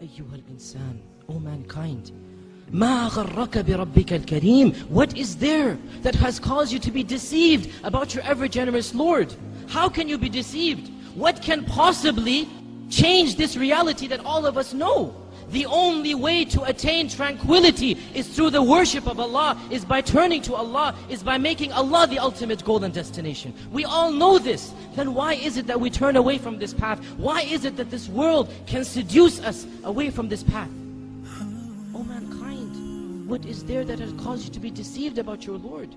أيها الإنسان, O mankind, ما غرك بربك الكريم. What is there that has caused you to be deceived about your ever-generous Lord? How can you be deceived? What can possibly change this reality that all of us know? The only way to attain tranquility is through the worship of Allah, is by turning to Allah, is by making Allah the ultimate goal and destination. We all know this. Then why is it that we turn away from this path? Why is it that this world can seduce us away from this path? Oh mankind, what is there that has caused you to be deceived about your Lord?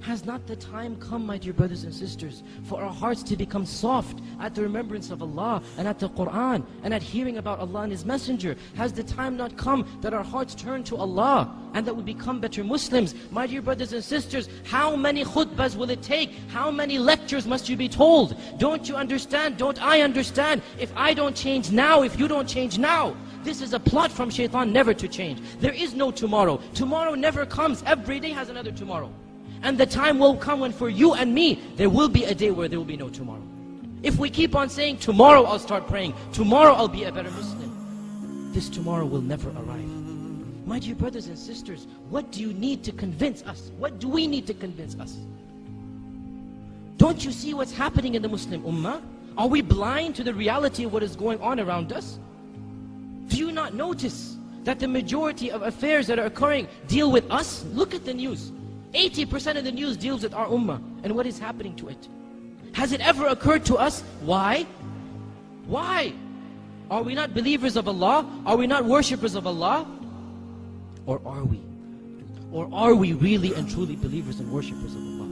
Has not the time come, my dear brothers and sisters, for our hearts to become soft at the remembrance of Allah and at the Quran and at hearing about Allah and His Messenger? Has the time not come that our hearts turn to Allah and that we become better Muslims? My dear brothers and sisters, how many khutbahs will it take? How many lectures must you be told? Don't you understand? Don't I understand? If I don't change now, if you don't change now, this is a plot from shaitan never to change. There is no tomorrow. Tomorrow never comes. Every day has another tomorrow. And the time will come when for you and me, there will be a day where there will be no tomorrow. If we keep on saying, tomorrow I'll start praying, tomorrow I'll be a better Muslim, this tomorrow will never arrive. My dear brothers and sisters, what do you need to convince us? What do we need to convince us? Don't you see what's happening in the Muslim ummah? Are we blind to the reality of what is going on around us? Do you not notice that the majority of affairs that are occurring deal with us? Look at the news. 80% of the news deals with our ummah and what is happening to it. Has it ever occurred to us? Why? Why? Are we not believers of Allah? Are we not worshippers of Allah? Or are we? Or are we really and truly believers and worshippers of Allah?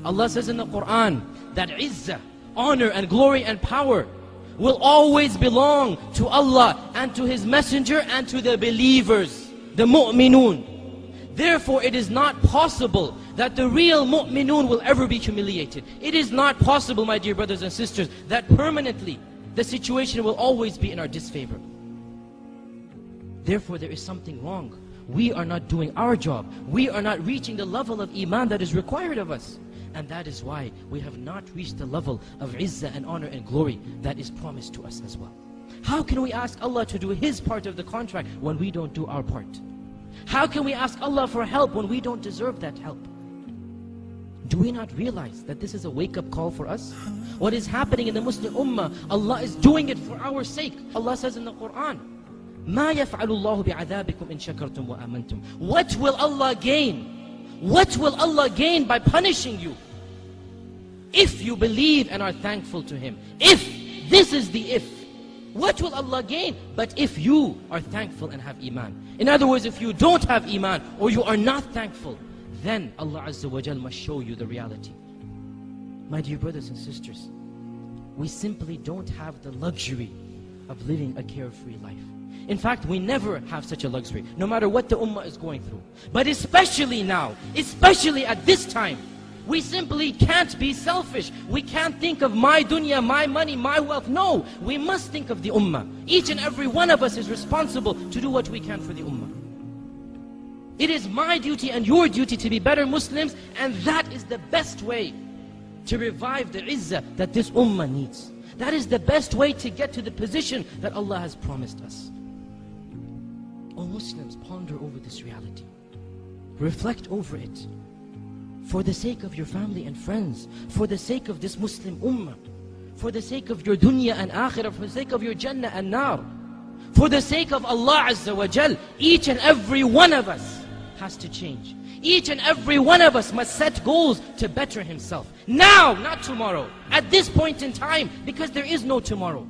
Allah says in the Quran that izzah, honor and glory and power will always belong to Allah and to His Messenger and to the believers, the mu'minun. Therefore, it is not possible that the real mu'minun will ever be humiliated. It is not possible, my dear brothers and sisters, that permanently the situation will always be in our disfavor. Therefore, there is something wrong. We are not doing our job. We are not reaching the level of iman that is required of us. And that is why we have not reached the level of izzah and honor and glory that is promised to us as well. How can we ask Allah to do His part of the contract when we don't do our part? How can we ask Allah for help when we don't deserve that help? Do we not realize that this is a wake-up call for us? What is happening in the Muslim ummah, Allah is doing it for our sake. Allah says in the Quran, مَا يَفْعَلُ اللَّهُ بِعَذَابِكُمْ إِن شَكَرْتُمْ وَآمَنْتُمْ. What will Allah gain? What will Allah gain by punishing you? If you believe and are thankful to Him. If, this is the if. What will Allah gain? But if you are thankful and have iman. In other words, if you don't have iman or you are not thankful, then Allah Azza wa Jal must show you the reality. My dear brothers and sisters, we simply don't have the luxury of living a carefree life. In fact, we never have such a luxury, no matter what the ummah is going through. But especially now, especially at this time, we simply can't be selfish. We can't think of my dunya, my money, my wealth. No, we must think of the ummah. Each and every one of us is responsible to do what we can for the ummah. It is my duty and your duty to be better Muslims, and that is the best way to revive the izzah that this ummah needs. That is the best way to get to the position that Allah has promised us. O Muslims, ponder over this reality. Reflect over it. For the sake of your family and friends, for the sake of this Muslim ummah, for the sake of your dunya and akhirah, for the sake of your jannah and nar, for the sake of Allah Azza wa Jal, each and every one of us has to change. Each and every one of us must set goals to better himself. Now, not tomorrow. At this point in time, because there is no tomorrow.